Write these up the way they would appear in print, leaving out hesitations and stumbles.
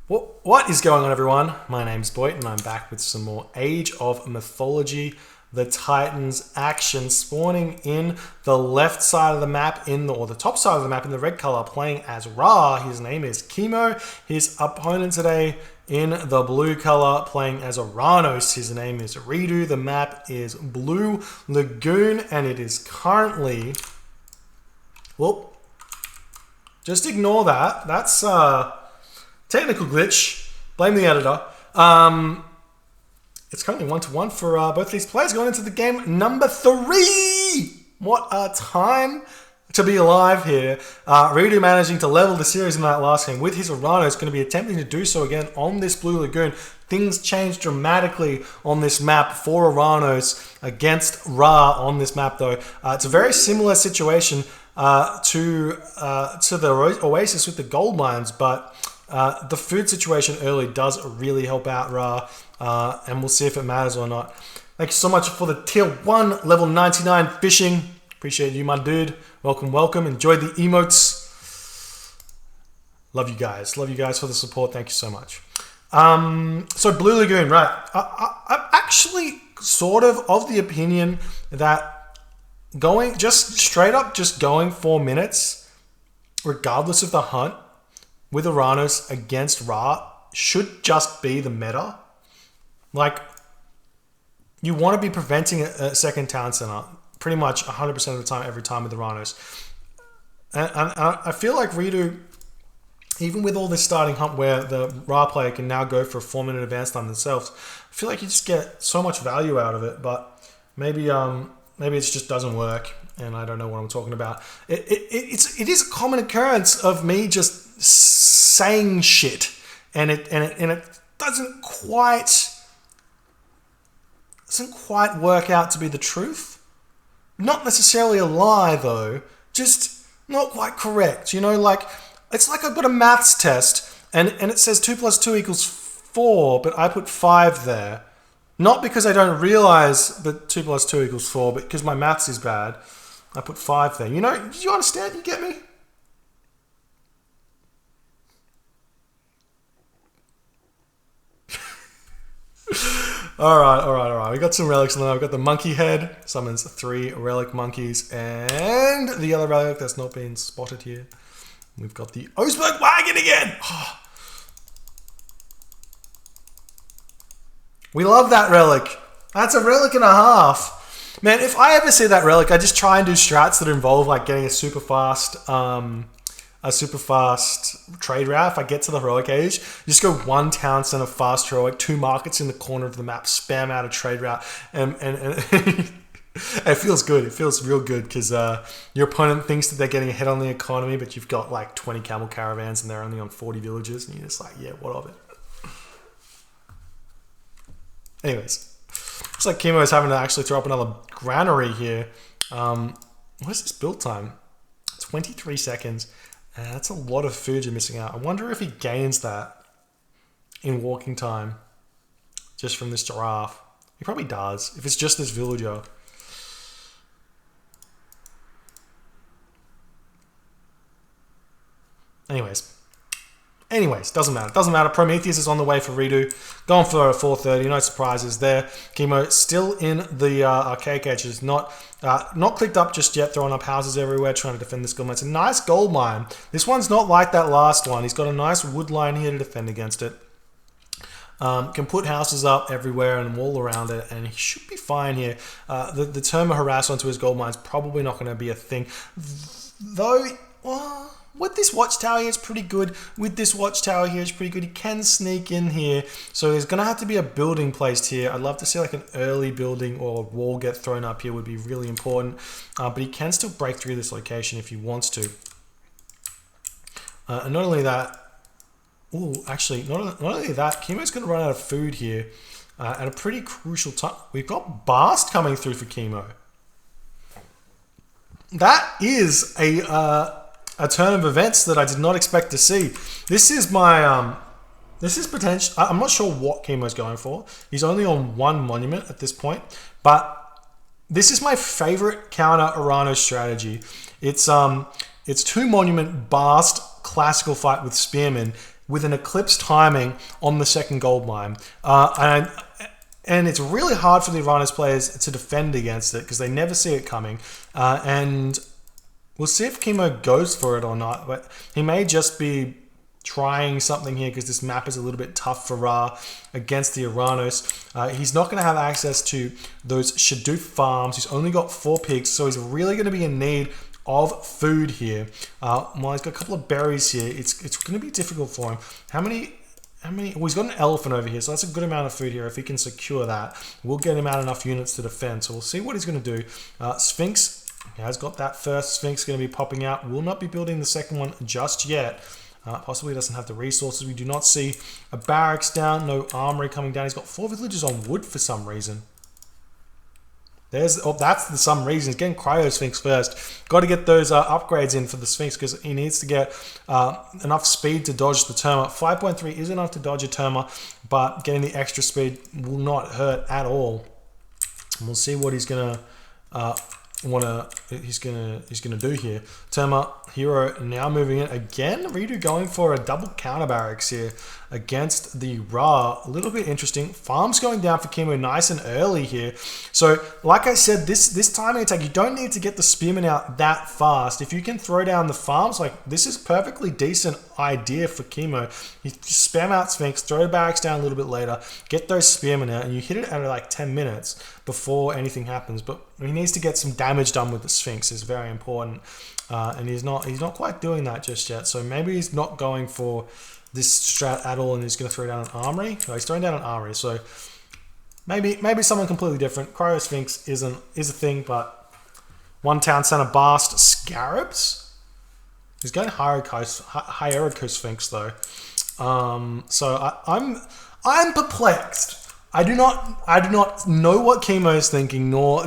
What is going on, everyone? My name's Boyd and I'm back with some more Age of Mythology, the Titans action, spawning in the left side of the map or the top side of the map in the red color, playing as Ra. His name is Kimo. His opponent today in the blue color, playing as Oranos. His name is ReDo. The map is Blue Lagoon and it is currently... Well, just ignore that. That's technical glitch. Blame the editor. It's currently 1-1 for both these players going into the game number 3. What a time to be alive here. ReDo managing to level the series in that last game with his Oranos, going to be attempting to do so again on this Blue Lagoon. Things change dramatically on this map for Oranos against Ra on this map, though. It's a very similar situation to the Oasis with the gold mines, but the food situation early does really help out Ra, and we'll see if it matters or not. Thank you so much for the tier 1 level 99 fishing. Appreciate you, my dude. Welcome, welcome. Enjoy the emotes. Love you guys. Love you guys for the support. Thank you so much. So Blue Lagoon, right? I'm actually sort of the opinion that going going 4 minutes, regardless of the hunt, with Oranos against Ra should just be the meta. Like, you want to be preventing a second town center pretty much 100% of the time, every time with Oranos. And I feel like ReDo, even with all this starting hunt where the Ra player can now go for a 4-minute advance time themselves, I feel like you just get so much value out of it, but maybe it just doesn't work, and I don't know what I'm talking about. It is a common occurrence of me just saying shit, and it doesn't quite work out to be the truth. Not necessarily a lie though, just not quite correct. You know, like it's like I've got a maths test and it says 2 + 2 = 4, but I put 5 there. Not because I don't realize that 2 + 2 = 4, but because my maths is bad. I put 5 there. You know, do you understand? You get me? All right. We got some relics now. We've got the monkey head, summons 3 relic monkeys, and the other relic that's not been spotted here. We've got the Oseberg wagon again. Oh. We love that relic. That's a relic and a half. Man, if I ever see that relic, I just try and do strats that involve like getting a super fast trade route. If I get to the heroic age, just go 1 town center fast heroic, 2 markets in the corner of the map, spam out a trade route, and it feels good. It feels real good because your opponent thinks that they're getting ahead on the economy, but you've got like 20 camel caravans and they're only on 40 villages, and you're just like, yeah, what of it? Anyways, looks like Kimo is having to actually throw up another granary here. What is this build time? 23 seconds. That's a lot of food you're missing out. I wonder if he gains that in walking time just from this giraffe. He probably does, if it's just this villager. Anyways, doesn't matter. Prometheus is on the way for ReDo. Going for a 430, no surprises there. Kimo still in the archaic edges, not clicked up just yet, throwing up houses everywhere, trying to defend this gold mine. It's a nice gold mine. This one's not like that last one. He's got a nice wood line here to defend against it. Can put houses up everywhere and wall around it, and he should be fine here. The term harass onto his gold mine is probably not going to be a thing. Though, well, with this watchtower here, it's pretty good. With this watchtower here, it's pretty good. He can sneak in here. So there's going to have to be a building placed here. I'd love to see like an early building or a wall get thrown up here would be really important. But he can still break through this location if he wants to. And not only that, not only that, Kimo's going to run out of food here at a pretty crucial time. We've got Bast coming through for Kimo. That is a turn of events that I did not expect to see. This is my, this is potential. I'm not sure what Kimo's going for. He's only on 1 monument at this point, but this is my favorite counter Oranos strategy. It's 2 monument Bast classical fight with spearmen. with an eclipse timing on the second gold mine. And it's really hard for the Oranos players to defend against it because they never see it coming. And we'll see if Kimo goes for it or not. But he may just be trying something here because this map is a little bit tough for Ra against the Oranos. He's not going to have access to those Shadoof farms. He's only got 4 pigs, so he's really going to be in need of food here. Well, he's got a couple of berries here. It's going to be difficult for him. How many? Well, he's got an elephant over here, so that's a good amount of food here. If he can secure that, we'll get him out enough units to defend. So we'll see what he's going to do. Sphinx, he has got that first Sphinx going to be popping out. Will not be building the second one just yet. Possibly doesn't have the resources. We do not see a barracks down, no armory coming down. He's got 4 villages on wood for some reason. That's the some reason. He's getting Cryo Sphinx first. Got to get those upgrades in for the Sphinx because he needs to get enough speed to dodge the Terma. 5.3 is enough to dodge a Terma, but getting the extra speed will not hurt at all. And we'll see what he's gonna he's gonna do here. Terma hero now moving in again. ReDo going for a double counter barracks here against the Ra. A little bit interesting. Farms going down for Kimo nice and early here. So like I said, this timing attack, you don't need to get the spearmen out that fast. If you can throw down the farms, like this is perfectly decent idea for Kimo. You spam out Sphinx, throw the barracks down a little bit later, get those spearmen out, and you hit it at like 10 minutes before anything happens. But he needs to get some damage done with the Sphinx. Is very important. And he's not quite doing that just yet. So maybe he's not going for this strat at all, and he's going to throw down an armory. No, he's throwing down an armory. So maybe something completely different. Cryo Sphinx is a thing, but one town center Bast Scarabs. He's going Hierarcho Sphinx though. So I'm perplexed. I do not know what Kimo is thinking, nor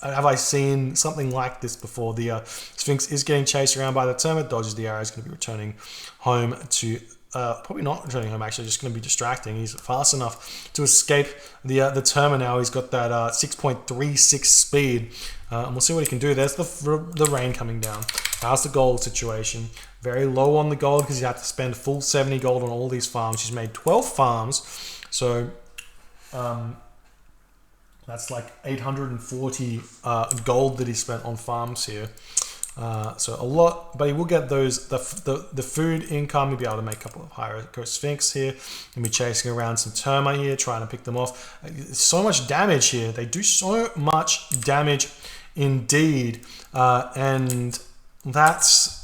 have I seen something like this before. The Sphinx is getting chased around by the Termite, dodges the arrow, is going to be returning home to, probably not returning home actually, just going to be distracting. He's fast enough to escape the Termite now. He's got that 6.36 speed, and we'll see what he can do. There's the rain coming down. How's the gold situation? Very low on the gold because you have to spend full 70 gold on all these farms. He's made 12 farms, so that's like 840 gold that he spent on farms here. So a lot, but he will get those the food income. He'll be able to make a couple of Hierarcho Sphinx here. He'll be chasing around some Terma here, trying to pick them off. So much damage here. They do so much damage indeed, and that's.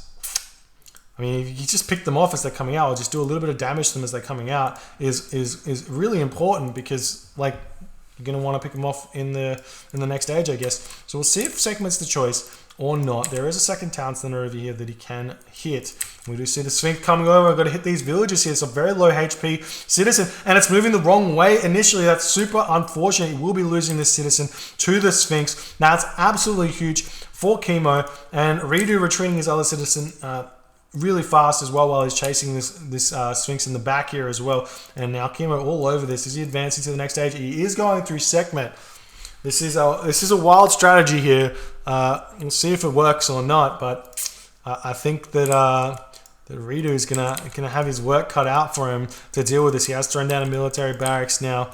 I mean, if you just pick them off as they're coming out, or just do a little bit of damage to them as they're coming out, is really important because like you're going to want to pick them off in the next age, I guess. So we'll see if segment's the choice or not. There is a second town center over here that he can hit. We do see the Sphinx coming over. I've got to hit these villages here. It's a very low HP citizen, and it's moving the wrong way initially. That's super unfortunate. He will be losing this citizen to the Sphinx. Now, it's absolutely huge for Kimo, and ReDo retreating his other citizen really fast as well while he's chasing this Sphinx in the back here as well. And now Kimo all over this. Is he advancing to the next stage? He is going through segment. This is a wild strategy here. We'll see if it works or not, but I think that ReDo is gonna have his work cut out for him to deal with this. He has thrown down a military barracks now.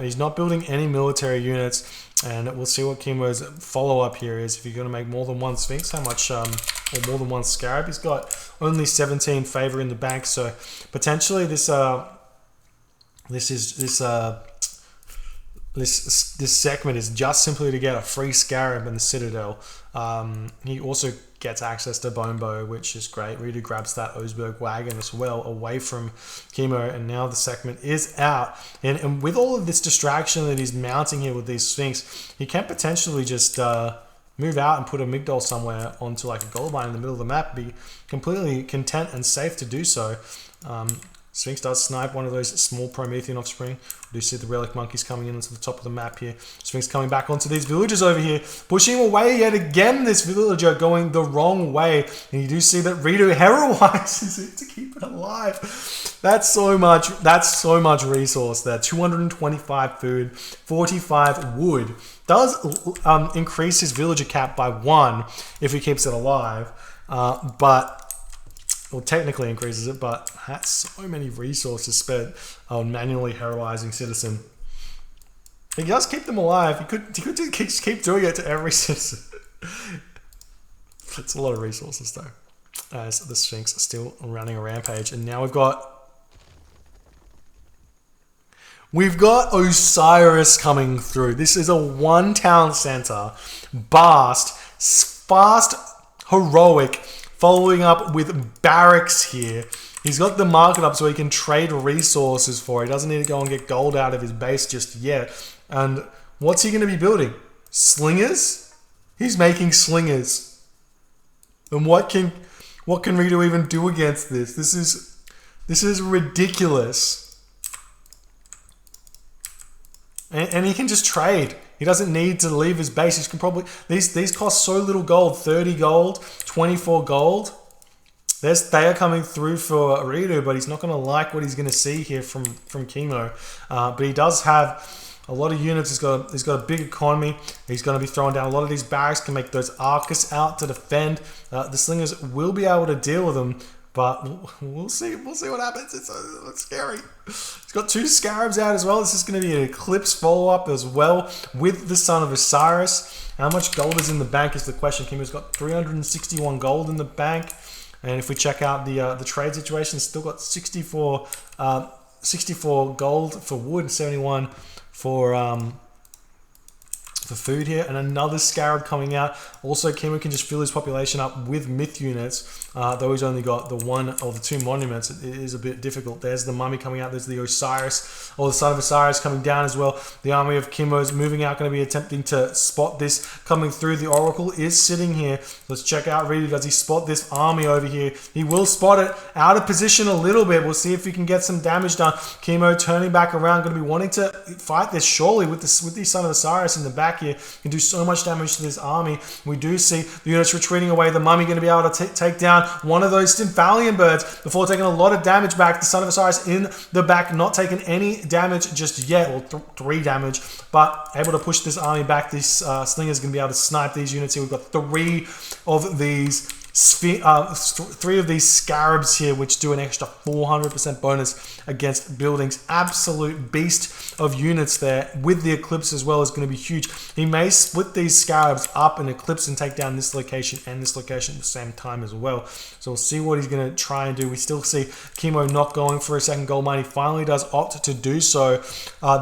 He's not building any military units, and we'll see what Kimo's follow-up here is. If you're going to make more than one Sphinx, how much, or more than one Scarab? He's got only 17 favor in the bank, so potentially this segment is just simply to get a free Scarab in the Citadel. He also gets access to Bombo, which is great. ReDo grabs that Osberg wagon as well away from Kimo, and now the segment is out. And with all of this distraction that he's mounting here with these Sphinx, he can potentially just move out and put a Migdol somewhere onto like a gold mine in the middle of the map, be completely content and safe to do so. Sphinx does snipe one of those small Promethean offspring. We do see the relic monkeys coming in onto the top of the map here. Sphinx coming back onto these villagers over here, pushing away yet again. This villager going the wrong way, and you do see that ReDo heroizes it to keep it alive. That's so much resource there. 225 food, 45 wood. Does increase his villager cap by 1 if he keeps it alive, but Well, technically increases it, but that's so many resources spent on manually heroizing citizen. He does keep them alive. He could keep doing it to every citizen. It's a lot of resources though. As the Sphinx is still running a rampage, and now we've got Osiris coming through. This is a one town center, fast, heroic, following up with barracks here. He's got the market up so he can trade resources for it. He doesn't need to go and get gold out of his base just yet. And what's he going to be building? Slingers? He's making slingers. And what can ReDo even do against this? This is ridiculous. And he can just trade. He doesn't need to leave his base. He can probably these cost so little gold, 30 gold, 24 gold. They are coming through for ReDo, but he's not going to like what he's going to see here from Kimo. But he does have a lot of units. He's got a big economy. He's going to be throwing down a lot of these barracks, can make those Arcus out to defend. The Slingers will be able to deal with them, but we'll see. We'll see what happens. It's scary. He's got 2 Scarabs out as well. This is going to be an Eclipse follow-up as well with the Son of Osiris. How much gold is in the bank is the question. Kimo's got 361 gold in the bank. And if we check out the trade situation, still got 64 gold for wood, 71 for food here, and another Scarab coming out. Also, Kimo can just fill his population up with myth units, though he's only got the 1 or the 2 monuments. It is a bit difficult. There's the mummy coming out. There's the Osiris, or the Son of Osiris coming down as well. The army of Kimo is moving out, going to be attempting to spot this coming through. The Oracle is sitting here. Let's check out ReDo. Does he spot this army over here? He will spot it out of position a little bit. We'll see if he can get some damage done. Kimo turning back around, going to be wanting to fight this surely with the Son of Osiris in the back here. Can do so much damage to this army. We do see the units retreating away. The mummy going to be able to take down one of those Stymphalian birds before taking a lot of damage back. The Son of Osiris in the back, not taking any damage just yet, or 3 damage, but able to push this army back. This Slinger is going to be able to snipe these units here. We've got 3 of these 3 of these Scarabs here, which do an extra 400% bonus against buildings. Absolute beast of units there, with the Eclipse as well, is going to be huge. He may split these Scarabs up and Eclipse and take down this location and this location at the same time as well. So we'll see what he's going to try and do. We still see Kimo not going for a second gold mine. He finally does opt to do so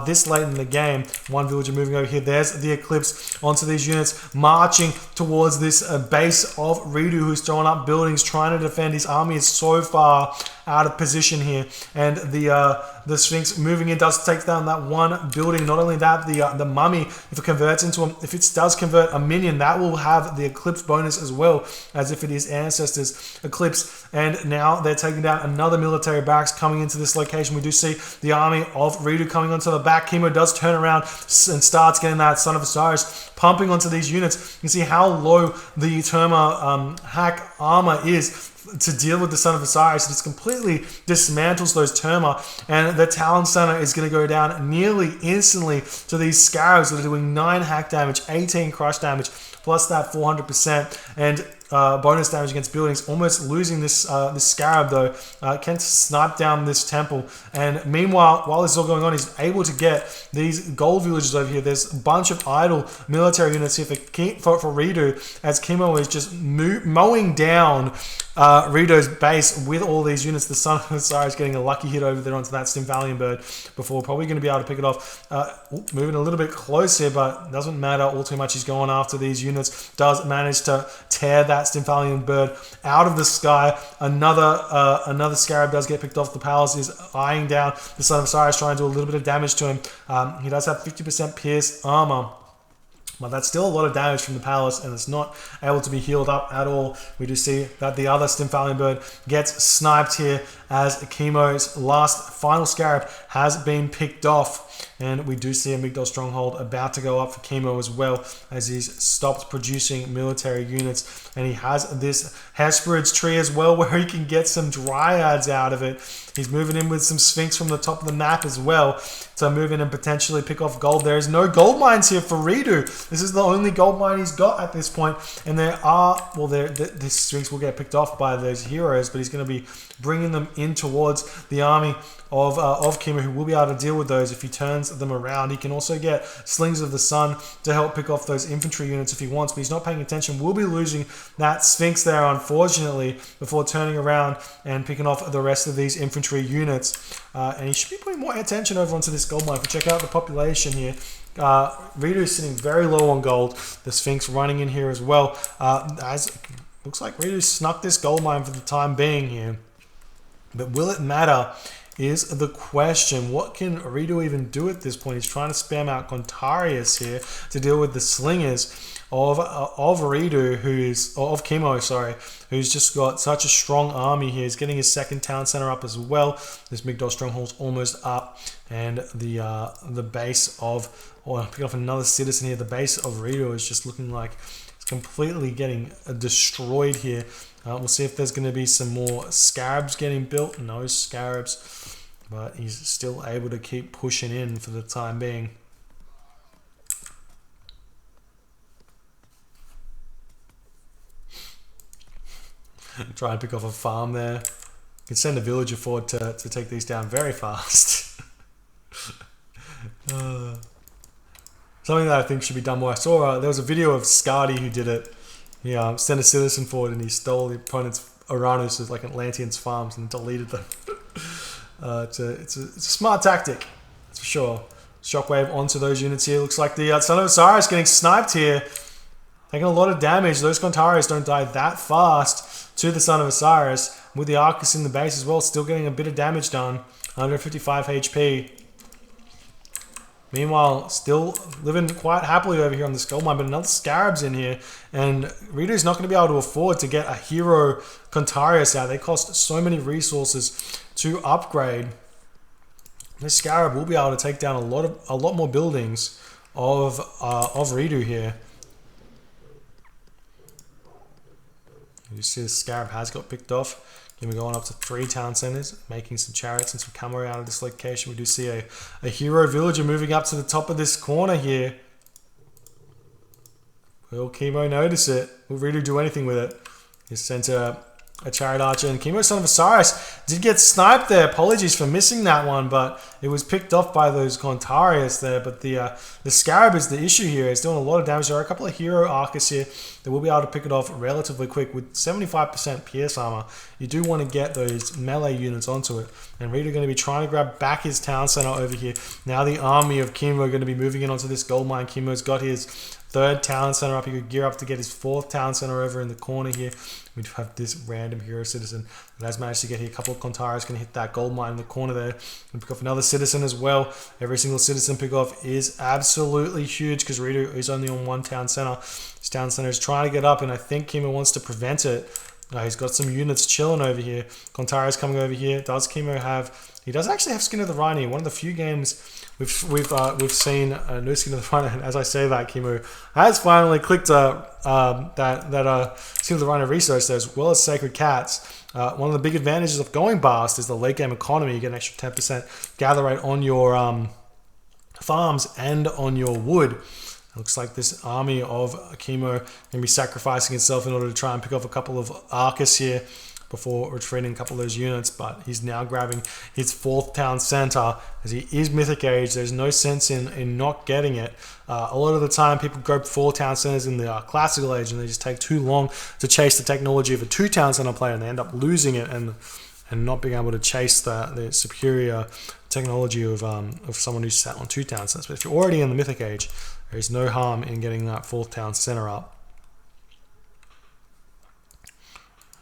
this late in the game. 1 villager moving over here. There's the Eclipse onto these units, marching towards this base of ReDo, who's throwing up buildings, trying to defend. His army is so far out of position here, and the Sphinx moving in does take down that 1 building. Not only that, the mummy, if it converts into if it does convert a minion, that will have the Eclipse bonus as well, as if it is Ancestors Eclipse. And now they're taking down another military barracks coming into this location. We do see the army of ReDo coming onto the back. Kimo does turn around and starts getting that Son of Osiris pumping onto these units. You can see how low the Terma hack armor is to deal with the Son of Osiris. It just completely dismantles those Terma, and the Talon Center is going to go down nearly instantly to these Scarabs that are doing 9 hack damage, 18 crush damage, plus that 400%, and bonus damage against buildings. Almost losing this Scarab though. Can snipe down this temple, and meanwhile, while this is all going on, he's able to get these gold villages over here. There's a bunch of idle military units here for ReDo, as Kimo is just mowing down ReDo's base with all these units. The Son of Osiris getting a lucky hit over there onto that Stymphalian bird before, probably going to be able to pick it off. Moving a little bit close here, but doesn't matter all too much. He's going after these units. Does manage to tear that Stymphalian bird out of the sky. Another Scarab does get picked off. The palace is eyeing down the Son of Osiris, trying to do a little bit of damage to him. He does have 50% pierce armor, but that's still a lot of damage from the palace, and it's not able to be healed up at all. We do see that the other Stymphalian bird gets sniped here, as Kimo's last final scarab has been picked off. And we do see a Migdol stronghold about to go up for Kimo as well, as he's stopped producing military units. And he has this Hesperids tree as well, where he can get some Dryads out of it. He's moving in with some Sphinx from the top of the map as well to move in and potentially pick off gold. There is no gold mines here for ReDo. This is the only gold mine he's got at this point. And there are, well, this Sphinx will get picked off by those heroes, but he's going to be bringing them in towards the army of Kimo, who will be able to deal with those if he turns them around. He can also get Slings of the Sun to help pick off those infantry units if he wants, but he's not paying attention. We'll be losing that Sphinx there, unfortunately, before turning around and picking off the rest of these infantry units. And he should be putting more attention over onto this gold mine. If we check out the population here, ReDo is sitting very low on gold. The Sphinx running in here as well. As looks like ReDo snuck this gold mine for the time being here. But will it matter is the question. What can ReDo even do at this point? He's trying to spam out Contarius here to deal with the slingers of ReDo, of Kimo, sorry, who's just got such a strong army here. He's getting his second town center up as well. This Migdol stronghold's almost up, and the base of, picking off another citizen here. The base of ReDo is just looking like it's completely getting destroyed here. We'll see if there's going to be some more scarabs getting built. No scarabs, but he's still able to keep pushing in for the time being. Try and pick off a farm there. You can send a villager forward to take these down very fast. Something that I think should be done more. I saw there was a video of Scardy who did it. He sent a citizen forward and he stole the opponent's Oranos, like Atlanteans farms, and deleted them. It's a smart tactic, that's for sure. Shockwave onto those units here. Looks like the Son of Osiris getting sniped here. Taking a lot of damage. Those Contarius don't die that fast to the Son of Osiris. With the Arcus in the base as well, still getting a bit of damage done. 155 HP. Meanwhile, still living quite happily over here on this gold mine, but another Scarab's in here, and ReDo's not going to be able to afford to get a hero Contarius out. They cost so many resources to upgrade. This Scarab will be able to take down a lot more buildings of ReDo here. You see the Scarab has got picked off. Then we're going up to 3 town centers, making some chariots and some camo out of this location. We do see a hero villager moving up to the top of this corner here. Will Kimo notice it? Will ReDo do anything with it? He's sent a chariot archer, and Kimo, Son of Osiris, did get sniped there. Apologies for missing that one, but it was picked off by those Contarius there. But the Scarab is the issue here. It's doing a lot of damage. There are a couple of hero Arcus here that will be able to pick it off relatively quick with 75% pierce armor. You do want to get those melee units onto it. And ReDo going to be trying to grab back his town center over here. Now the army of Kimo are going to be moving in onto this gold mine. Kimo's got his 3rd town center up. He could gear up to get his 4th town center over in the corner here. We have this random hero citizen that has managed to get here. A couple of Contarius going to hit that gold mine in the corner there and pick off another citizen as well. Every single citizen pick off is absolutely huge because ReDo is only on 1 town center. His town center is trying to get up, and I think Kimo wants to prevent it. He's got some units chilling over here. Contarius coming over here. Does Kimo have... He does actually have Skin of the Rhino. One of the few games we've seen no Skin of the Rhino. And as I say that, Kimo has finally clicked that Skin of the Rhino research there, as well as Sacred Cats. One of the big advantages of going Bast is the late game economy. You get an extra 10% gather rate on your farms and on your wood. Looks like this army of Kimo can be sacrificing itself in order to try and pick off a couple of Arcus here before retreating a couple of those units, but he's now grabbing his 4th town center. As he is Mythic Age, there's no sense in not getting it. A lot of the time people grab 4 town centers in the Classical Age, and they just take too long to chase the technology of a 2 town center player, and they end up losing it and not being able to chase the superior technology of someone who's sat on 2 town centers. But if you're already in the Mythic Age, there's no harm in getting that 4th town center up.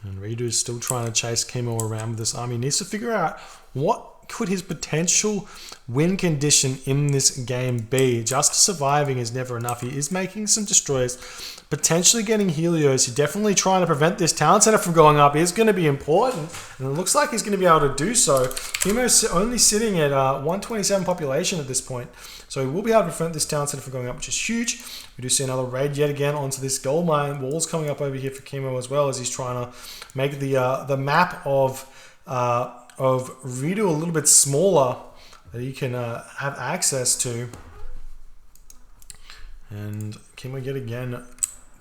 And ReDo is still trying to chase Kimo around with this army. He needs to figure out what could his potential win condition in this game be? Just surviving is never enough. He is making some destroys, potentially getting Helios. He's definitely trying to prevent this town center from going up. Is going to be important, and it looks like he's going to be able to do so. Kimo's only sitting at 127 population at this point, so he will be able to prevent this town center from going up, which is huge. We do see another raid yet again onto this gold mine. Walls coming up over here for Kimo as well, as he's trying to make the map of ReDo a little bit smaller that he can have access to. And Kimo yet again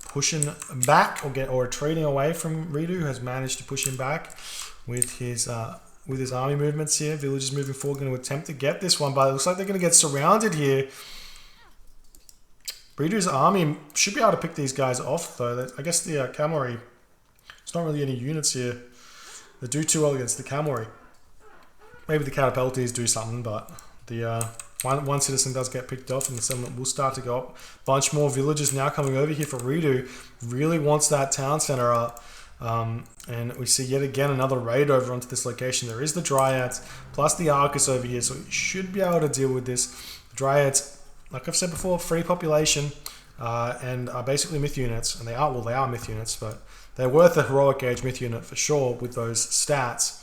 pushing back or trading away from ReDo, who has managed to push him back with his army movements here. Villagers moving forward, going to attempt to get this one, but it looks like they're going to get surrounded here. ReDo's army should be able to pick these guys off, though. I guess the cavalry, there's not really any units here that do too well against the cavalry. Maybe the catapulties do something, but the one citizen does get picked off, and the settlement will start to go up. Bunch more villagers now coming over here for ReDo. Really wants that town center up. And we see yet again another raid over onto this location. There is the Dryads, plus the Arcus over here, so you should be able to deal with this. The Dryads, like I've said before, free population, and are basically myth units. And they are myth units, but they're worth a heroic age myth unit for sure with those stats.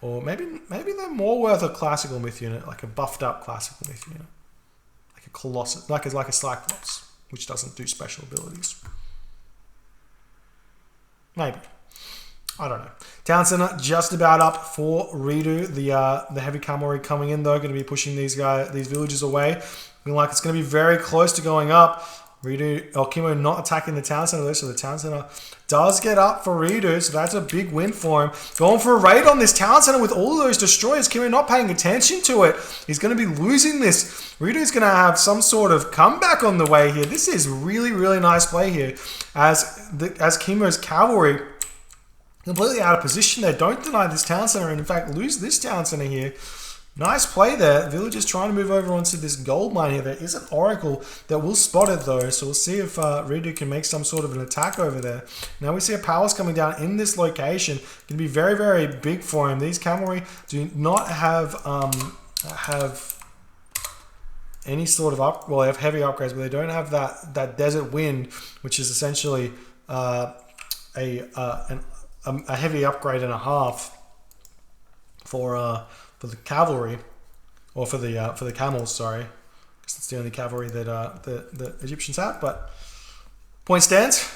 Or maybe they're more worth a classical myth unit, like a buffed up classical myth unit. Like a Colossus, like a Cyclops, which doesn't do special abilities. Maybe. I don't know. Town center just about up for ReDo. The heavy cavalry coming in though, going to be pushing these villagers away. Looking like it's going to be very close to going up. Kimo not attacking the town center though, so the town center does get up for ReDo, so that's a big win for him. Going for a raid on this town center with all of those destroyers. Kimo not paying attention to it. He's going to be losing this. ReDo's going to have some sort of comeback on the way here. This is really, really nice play here. As Kimo's cavalry completely out of position there. Don't deny this town center, and in fact lose this town center here. Nice play there. Villagers trying to move over onto this gold mine here. There is an oracle that will spot it though, so we'll see if ReDo can make some sort of an attack over there. Now we see a palace coming down in this location. Going to be very, very big for him. These cavalry do not have any sort of they have heavy upgrades, but they don't have that desert wind, which is essentially a heavy upgrade and a half for the cavalry, or for the camels, sorry, because it's the only cavalry that the Egyptians have. But point stands.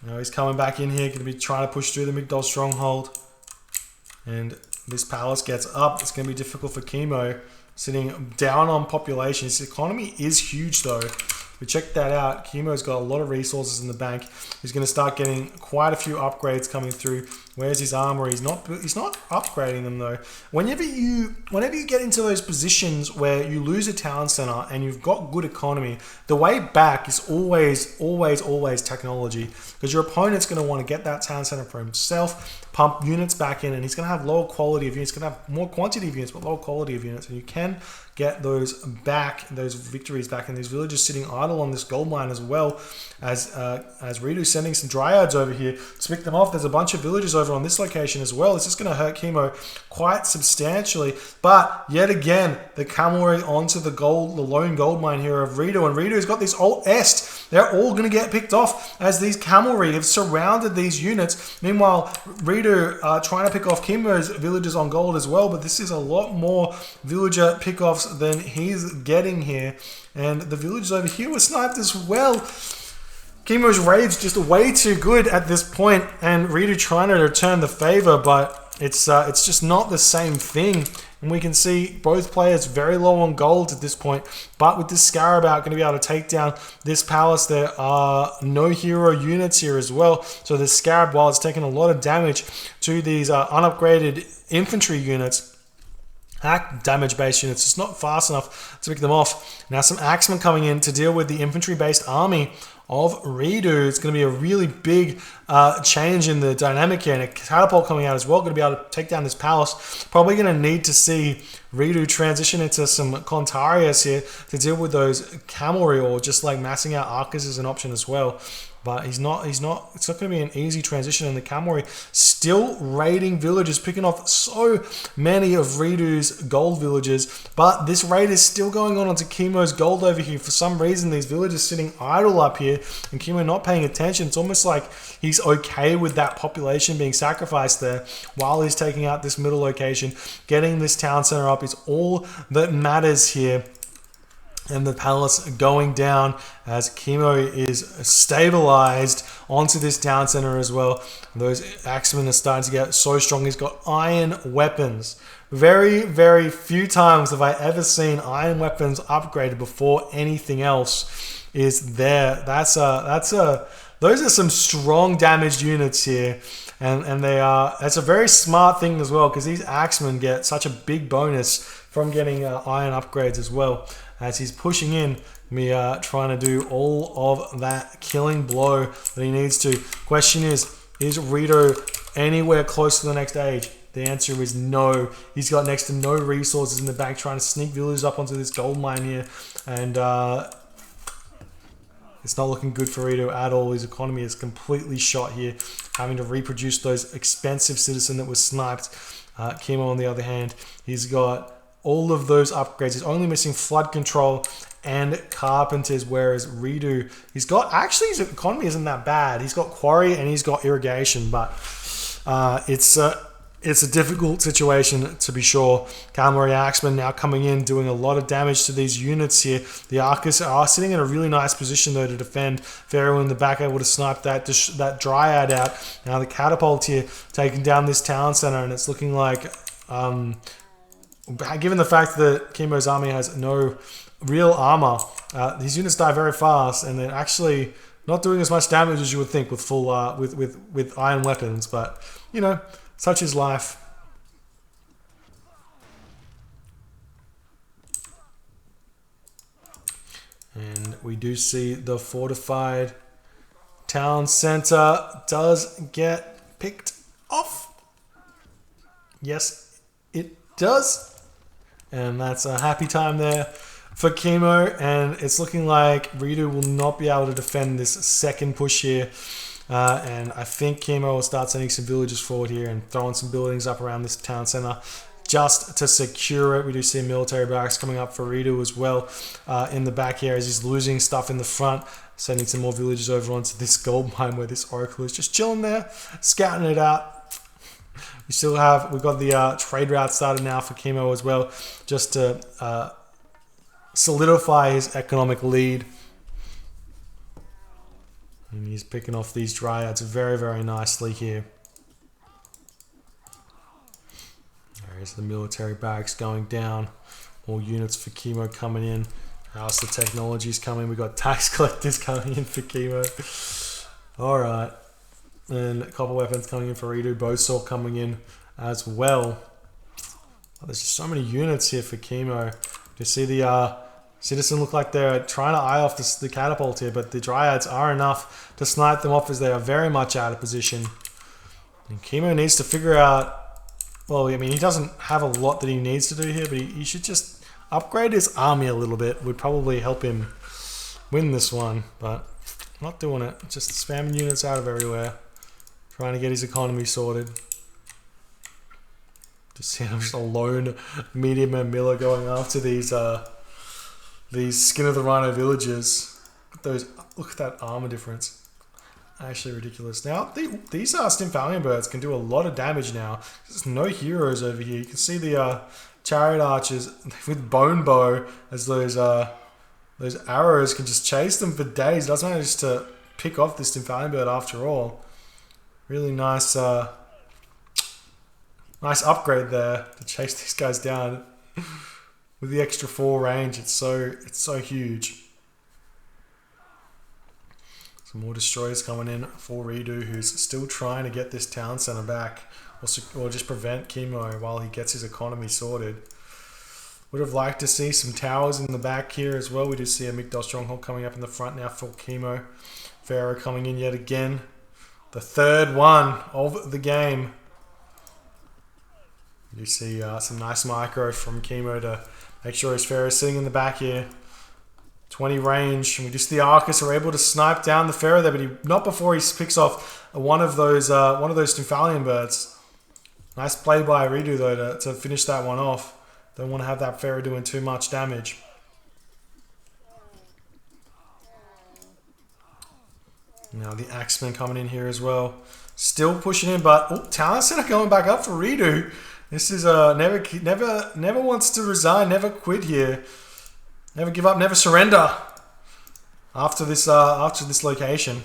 Now he's coming back in here, going to be trying to push through the Migdol stronghold, and this palace gets up. It's going to be difficult for Kimo, sitting down on population. His economy is huge though. We checked that out. Kimo's got a lot of resources in the bank. He's going to start getting quite a few upgrades coming through. Where's his armory? He's not upgrading them though. Whenever you get into those positions where you lose a town center and you've got good economy, the way back is always technology, because your opponent's going to want to get that town center for himself, pump units back in, and he's going to have lower quality of units. He's going to have more quantity of units, but lower quality of units, and you can get those victories back. And these villagers sitting idle on this gold mine as well, as ReDo's sending some dryads over here to pick them off. There's a bunch of villagers over on this location as well. It's just going to hurt Kimo quite substantially. But yet again, the cavalry onto the lone gold mine here of ReDo, and ReDo's got this alt est. They're all going to get picked off as these cavalry have surrounded these units. Meanwhile, ReDo trying to pick off Kimo's villagers on gold as well, but this is a lot more villager pickoffs than he's getting here. And the villagers over here were sniped as well. Kimo's raid's just way too good at this point, and ReDo trying to return the favor, but it's just not the same thing. And we can see both players very low on gold at this point, but with this Scarab out, going to be able to take down this palace. There are no hero units here as well, so the Scarab, while it's taking a lot of damage to these unupgraded infantry units, damage based units, it's not fast enough to pick them off. Now some axemen coming in to deal with the infantry based army of ReDo. It's going to be a really big change in the dynamic here, and a catapult coming out as well, going to be able to take down this palace. Probably going to need to see ReDo transition into some Contarius here to deal with those cavalry, or just like massing out Arcus is an option as well. but he's not. It's not going to be an easy transition. And the Cavalry still raiding villages, picking off so many of ReDo's gold villages. But this raid is still going on onto Kimo's gold over here. For some reason, these villagers sitting idle up here, and Kimo not paying attention. It's almost like he's okay with that population being sacrificed there while he's taking out this middle location. Getting this town center up is all that matters here. And the palace going down as Kimo is stabilized onto this town center as well. Those axemen are starting to get so strong. He's got iron weapons. Very, very few times have I ever seen iron weapons upgraded before anything else is there. Those are some strong damaged units here. And that's a very smart thing as well, because these axemen get such a big bonus from getting iron upgrades as well. As he's pushing in, trying to do all of that killing blow that he needs to. Question is ReDo anywhere close to the next age? The answer is no. He's got next to no resources in the back, trying to sneak villagers up onto this gold mine here. And it's not looking good for ReDo at all. His economy is completely shot here, having to reproduce those expensive citizen that was sniped. Kimo, on the other hand, he's got all of those upgrades. He's only missing flood control and carpenters, whereas ReDo, actually his economy isn't that bad. He's got quarry and he's got irrigation, but it's a difficult situation to be sure. Cavalry Axemen now coming in, doing a lot of damage to these units here. The Arcus are sitting in a really nice position though to defend. Pharaoh in the back able to snipe that Dryad out. Now the catapult here taking down this town center, and it's looking like given the fact that Kimo's army has no real armor, these units die very fast, and they're actually not doing as much damage as you would think with full with iron weapons. But you know, such is life. And we do see the fortified town center does get picked off. Yes, it does. And that's a happy time there for Kimo. And it's looking like ReDo will not be able to defend this second push here. And I think Kimo will start sending some villagers forward here and throwing some buildings up around this town center just to secure it. We do see military barracks coming up for ReDo as well in the back here as he's losing stuff in the front. Sending some more villagers over onto this gold mine where this oracle is just chilling there, scouting it out. We've got the trade route started now for Kimo as well, just to solidify his economic lead. And he's picking off these dryads very, very nicely here. There's the military barracks going down. More units for Kimo coming in. House of Technologies coming. We've got tax collectors coming in for Kimo. Alright. And copper weapons coming in for ReDo. Bowsaw coming in as well. Oh, there's just so many units here for Kimo. You see the citizen look like they're trying to eye off the catapult here, but the dryads are enough to snipe them off as they are very much out of position. And Kimo needs to figure out... Well, I mean, he doesn't have a lot that he needs to do here, but he should just upgrade his army a little bit. Would probably help him win this one, but not doing it. Just spamming units out of everywhere. Trying to get his economy sorted. Just see him just a lone medium and miller going after these skin of the rhino villagers. Look at that armor difference. Actually ridiculous. Now these Stimphalian birds can do a lot of damage now. There's no heroes over here. You can see the chariot archers with bone bow as those arrows can just chase them for days. It doesn't matter just to pick off this Stimphalian bird after all. Really nice nice upgrade there to chase these guys down with the extra 4 range. It's so huge. Some more destroyers coming in for ReDo, who's still trying to get this town center back, or just prevent Kimo while he gets his economy sorted. Would have liked to see some towers in the back here as well. We do see a Migdal stronghold coming up in the front now for Kimo. Pharaoh coming in yet again. The third one of the game. You see some nice micro from Kimo to make sure his Pharaoh is sitting in the back here. 20 range. And we just the Arcus are able to snipe down the Pharaoh there, but not before he picks off one of those Tumphalian birds. Nice play by ReDo though to finish that one off. Don't want to have that Pharaoh doing too much damage. Now the Axemen coming in here as well. Still pushing in, but Talent Center going back up for ReDo. This is never wants to resign, never quit here. Never give up, never surrender. After this location.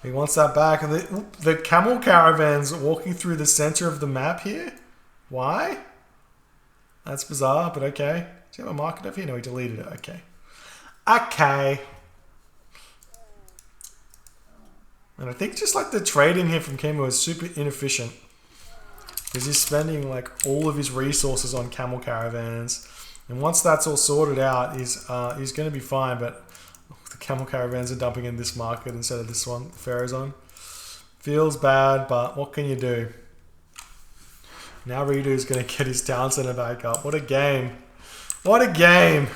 He wants that back. And the camel caravans walking through the center of the map here. Why? That's bizarre, but okay. Does he have a market up here? No, he deleted it. Okay. Okay. And I think just like the trade in here from Kimo is super inefficient. Because he's spending like all of his resources on camel caravans. And once that's all sorted out, he's going to be fine. But the camel caravans are dumping in this market instead of this one. Pharaoh's on. Feels bad, but what can you do? Now ReDo is going to get his Town Center back up. What a game. What a game.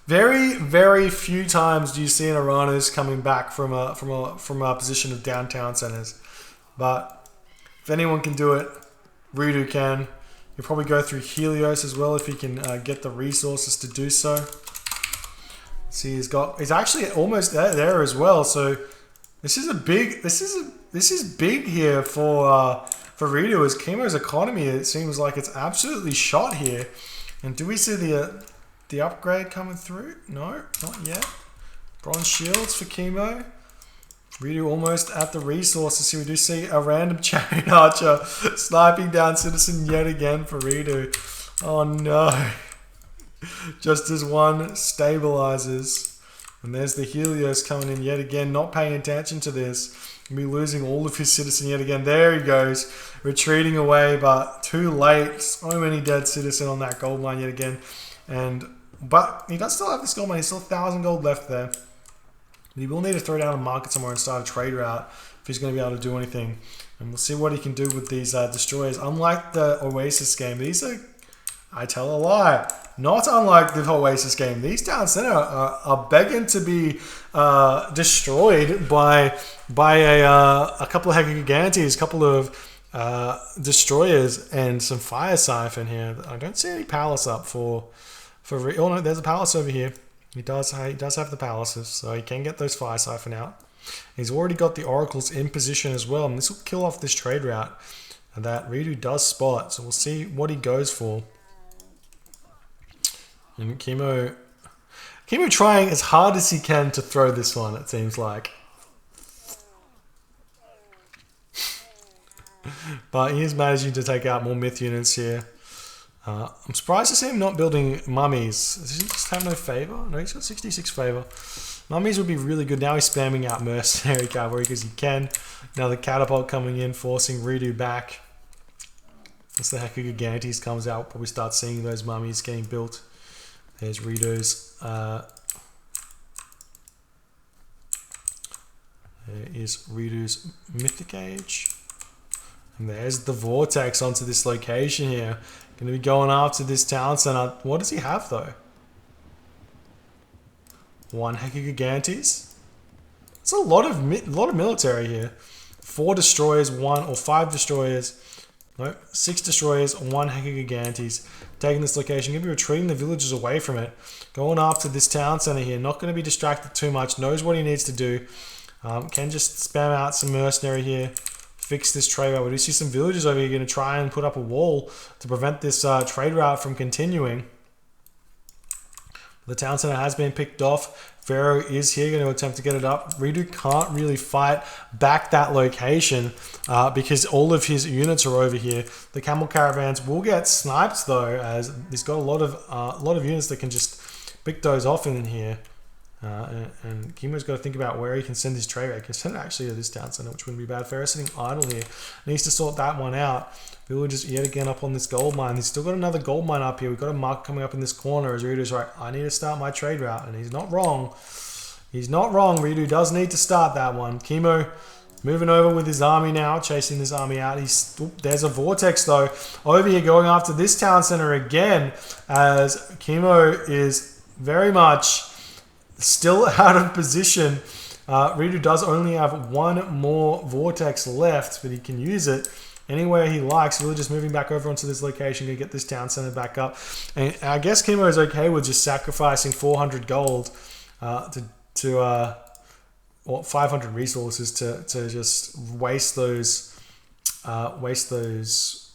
Very, very few times do you see an Oranos coming back from a position of downtown centers. But if anyone can do it, ReDo can. He'll probably go through Helios as well if he can get the resources to do so. See, he's actually almost there as well. So this is big here for ReDo as Kimo's economy. It seems like it's absolutely shot here. And do we see the upgrade coming through? No, not yet. Bronze shields for Kimo. ReDo almost at the resources here. We do see a random chariot archer sniping down Citizen yet again for ReDo. Oh no. Just as one stabilizes. And there's the Helios coming in yet again, not paying attention to this. He'll be losing all of his Citizen yet again. There he goes. Retreating away, but too late. So many dead Citizen on that gold mine yet again. But he does still have this gold mine. He's still 1,000 gold left there. But he will need to throw down a market somewhere and start a trade route if he's going to be able to do anything. And we'll see what he can do with these destroyers. Unlike the Oasis game, these are, I tell a lie, not unlike the Oasis game. These Town Center are begging to be destroyed by a couple of Gigantes, a couple of destroyers, and some Fire Siphon here. I don't see any palace up for. Oh no, there's a palace over here. He does have the palaces, so he can get those Fire Siphon out. He's already got the Oracles in position as well, and this will kill off this trade route that ReDo does spot. So we'll see what he goes for. And Kimo trying as hard as he can to throw this one, it seems like. But he is managing to take out more myth units here. I'm surprised to see him not building mummies. Does he just have no favor? No, he's got 66 favor. Mummies would be really good. Now he's spamming out mercenary cavalry because he can. Now the catapult coming in, forcing ReDo back. As the Heck of Gigantes comes out, we'll probably start seeing those mummies getting built. There's ReDo's. There is ReDo's Mythic Age. And there's the Vortex onto this location here. Going to be going after this Town Center. What does he have though? One Heck of Gigantes. It's a lot of military here. 4 destroyers, 1 or 5 destroyers. Nope, 6 destroyers, 1 Heck of Gigantes. Taking this location, going to be retreating the villagers away from it. Going after this Town Center here. Not going to be distracted too much. Knows what he needs to do. Can just spam out some mercenary here. Fix this trade route. We do see some villagers over here going to try and put up a wall to prevent this trade route from continuing. The Town Center has been picked off. Pharaoh is here going to attempt to get it up. ReDo can't really fight back that location because all of his units are over here. The camel caravans will get sniped though, as he's got a lot of units that can just pick those off in here. And Kimo's got to think about where he can send his trade route. He can send it actually to this Town Center, which wouldn't be bad. Pharaoh's sitting idle here. Needs to sort that one out. Villagers yet again up on this gold mine. He's still got another gold mine up here. We've got a mark coming up in this corner as ReDo's right. I need to start my trade route. And he's not wrong. He's not wrong. ReDo does need to start that one. Kimo Moving over with his army now, chasing this army out. There's a Vortex though. Over here going after this town center again, as Kimo is very much still out of position. ReDo does only have one more Vortex left, but he can use it anywhere he likes. Really just moving back over onto this location to get this town center back up. And I guess Kimo is okay with just sacrificing 400 gold or 500 resources to just waste those vortexes,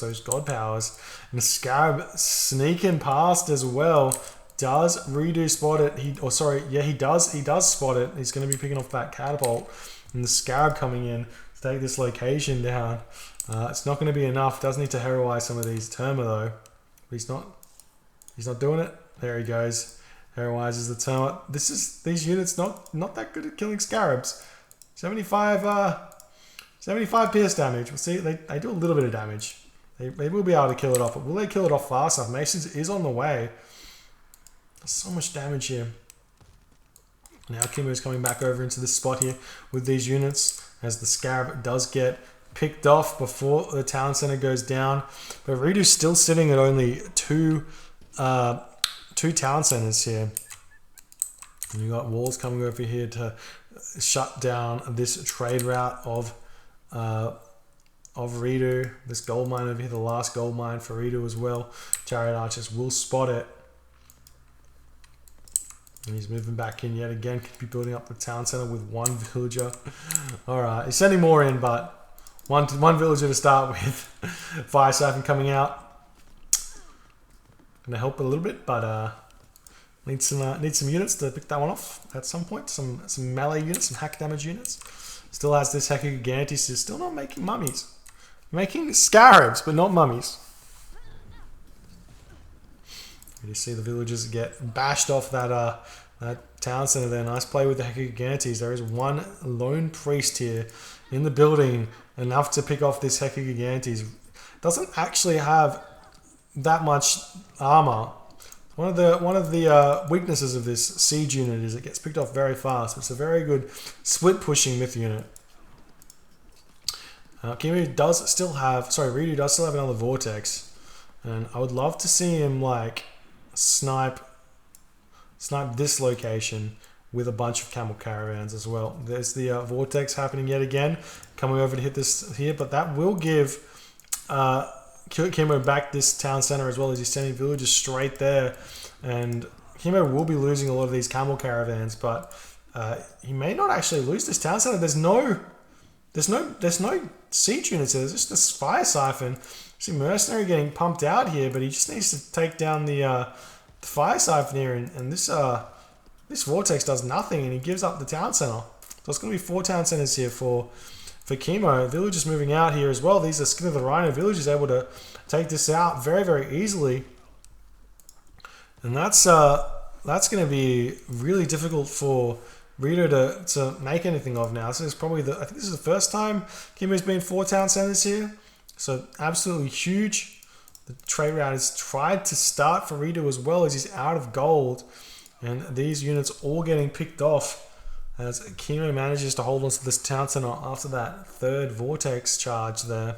those god powers. And the Scarab sneaking past as well. Does ReDo spot it? He does spot it. He's going to be picking off that catapult, and the Scarab coming in to take this location down. It's not going to be enough. Does need to heroize some of these Terma though. He's not doing it. There he goes. Heroizes the Terma. These units not that good at killing Scarabs. 75 pierce damage. We'll see. They do a little bit of damage. They will be able to kill it off, but will they kill it off fast enough? Masons is on the way. There's so much damage here. Now Kimo is coming back over into this spot here with these units, as the Scarab does get picked off before the town center goes down. But ReDo's still sitting at only two town centers here. And you got walls coming over here to shut down this trade route of ReDo. This gold mine over here, the last gold mine for ReDo as well. Chariot archers will spot it. And he's moving back in yet again. Could be building up the town center with one villager. Alright, he's sending more in, but one villager to start with. Fire Siphon coming out. Gonna help a little bit, but need some units to pick that one off at some point. Some melee units, some hack damage units. Still has this Heca Gigantes. Is still not making mummies. Making Scarabs, but not mummies. You see the villagers get bashed off that town center there. Nice play with the Heca Gigantes. There is one lone priest here in the building, enough to pick off this Heca Gigantes. Doesn't actually have that much armor. One of the weaknesses of this siege unit is it gets picked off very fast. It's a very good split pushing myth unit. ReDo does still have another Vortex, and I would love to see him like snipe this location with a bunch of camel caravans as well. There's the Vortex happening yet again, coming over to hit this here, but that will give Kimo back this town center as well, as he's sending villagers straight there. And Kimo will be losing a lot of these camel caravans, but he may not actually lose this town center. There's no siege units here. There's just this Fire Siphon. See Mercenary getting pumped out here, but he just needs to take down the Fire Siphon here, and this Vortex does nothing, and he gives up the town center. So it's going to be 4 town centers here for Kimo. Villagers moving out here as well. These are Skin of the Rhino villagers able to take this out very, very easily. And that's going to be really difficult for ReDo to make anything of now. So it's probably I think this is the first time Kimo's been 4 town centers here. So absolutely huge. The trade route has tried to start for ReDo as well, as he's out of gold. And these units all getting picked off as Kimo manages to hold on to this town center after that 3rd Vortex charge there.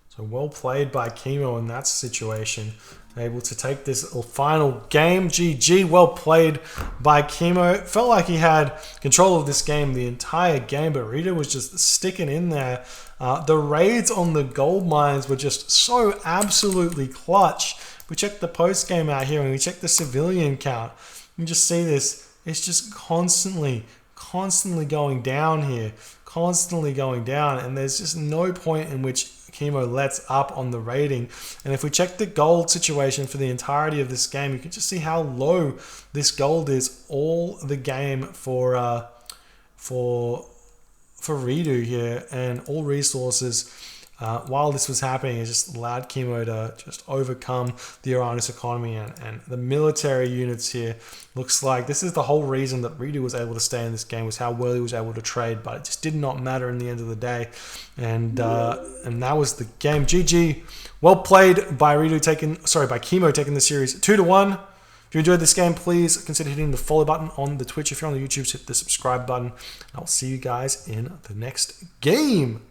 So well played by Kimo in that situation. Able to take this final game. GG, well played by Kimo. It felt like he had control of this game the entire game, but ReDo was just sticking in there. The raids on the gold mines were just so absolutely clutch. We checked the post game out here and we checked the civilian count. You just see this. It's just constantly going down here. Constantly going down. And there's just no point in which Kimo lets up on the rating. And if we check the gold situation for the entirety of this game, you can just see how low this gold is all the game for ReDo here, and all resources while this was happening, it just allowed Kimo to just overcome the Oranos economy, and the military units here. Looks like this is the whole reason that ReDo was able to stay in this game, was how well he was able to trade, but it just did not matter in the end of the day. And that was the game. GG. Well played by Kimo taking the series 2-1. If you enjoyed this game, please consider hitting the follow button on the Twitch. If you're on the YouTube, hit the subscribe button. I'll see you guys in the next game.